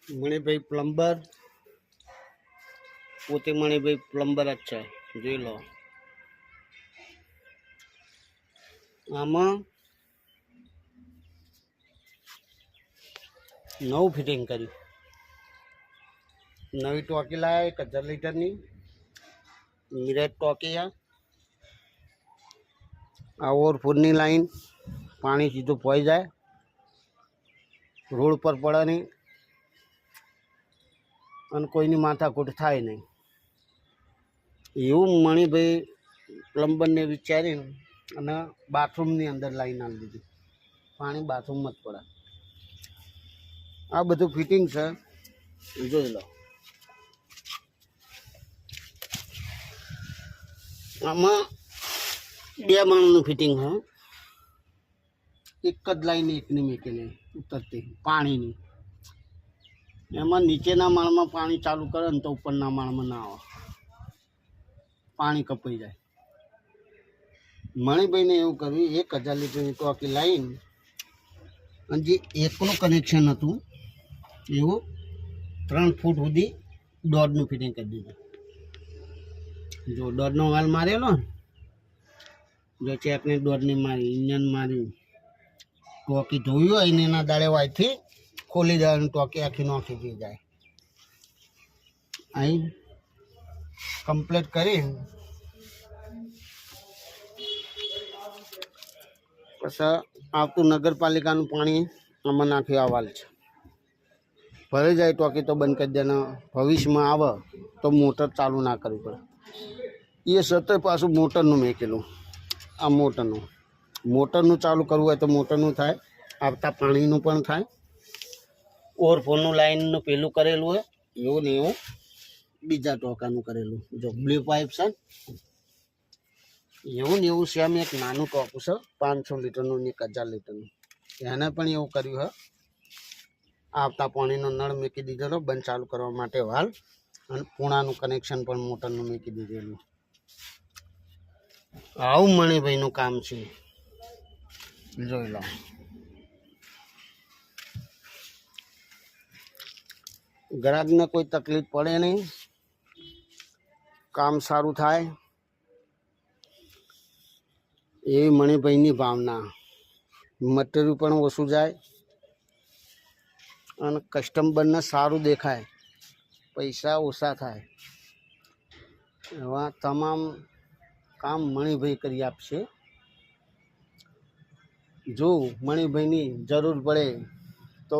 Manibhai plumber, પોતે Manibhai plumber જ છે. જોઈ લો, આમાં નવું ફિટિંગ કર્યું. નવી ટોકી લાવ્યા 1000 લીટરની મિરેજ ટોકી. આ ઓવરફ્લોની લાઈન પાણી સીધું પોઈ જાય, રોડ પર પડે નહીં અને કોઈની માથાકૂટ થાય નહીં. એવું મણિભાઈ પ્લમ્બરને વિચારીને અને બાથરૂમની અંદર લાઈન આવી દીધી. પાણી બાથરૂમમાં જ પડે. આ બધું ફિટિંગ છે, જોઈ લો. આમાં 2 માળનું ફિટિંગ છે. એક જ લાઈન એકની મૂકેલી ઉતરતી પાણીની. એમાં નીચેના માળમાં પાણી ચાલુ કરે ને તો ઉપરના માળમાં ના આવે, પાણી કપાઈ જાય. મણિભાઈને એવું કર્યું, 1000 લીટરની ટોકી લાઈન અને જે એકનું કનેક્શન હતું એવું 3 ફૂટ સુધી દોડનું ફિટિંગ કરી દીધું. જો દોડનો વાલ મારેલો ને, જો ચેકને દોડની મારી, ઇન્જન માર્યું, ટોકી ધોયું હોય ને એના દાડે વાયથી ખોલી દેવાની, ટોકી આખી નોખી થઈ જાય. અહીં કમ્પ્લીટ કરી પછી આવતું નગરપાલિકાનું પાણી આમાં નાખી આવવાલ છે. ભરાઈ જાય ટોકી તો બંધ કરી દેના. ભવિષ્યમાં આવે તો મોટર ચાલુ ના કરવી પડે. એ સતત પાછું મોટરનું મેકેલું. આ મોટરનું ચાલુ કરવું હોય તો મોટરનું થાય, આવતા પાણીનું પણ થાય. ઓવરફ્લોનું લાઈનનું પેલું કરેલું હોય એવું ને એવું બીજા ટોકાનું કરેલું. જો બ્લુ પાઇપ છે એવું ને એવું સેમ એક નાનું ટોકું છે 500 લીટરનું ને 1000 લીટરનું. એને પણ એવું કર્યું છે. આવતા પાણીનો નળ મૂકી દીધેલો બંધ ચાલુ કરવા માટે વાલ, અને પૂણાનું કનેક્શન પણ મોટરનું મૂકી દીધેલું. આવું મણિભાઈનું કામ છે, જોઈ લો. ગ્રાહકને કોઈ તકલીફ પડે નહીં, કામ સારું થાય એવી મણિભાઈની ભાવના. મટીરિયલ પણ ઓછું જાય અને કસ્ટમરને સારું દેખાય, પૈસા ઓછા થાય. એવા તમામ કામ મણિભાઈ કરી આપશે. જો મણિભાઈની જરૂર પડે તો